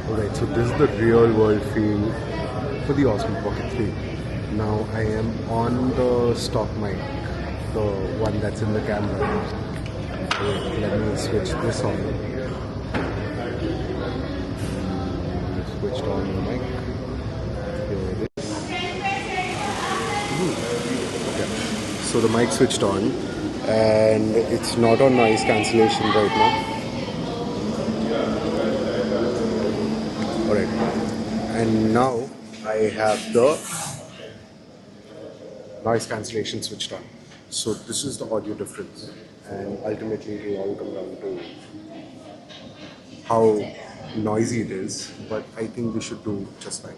Alright, so this is the real world feel for the Osmo Pocket 3. Now I am on the stock mic, the one that's in the camera. Wait, let me switch this on. Switched on the mic. Here it is. Okay. So the mic switched on and it's not on noise cancellation right now. Alright, and now I have the noise cancellation switched on. So this is the audio difference, and ultimately it will all come down to how noisy it is, but I think we should do just fine.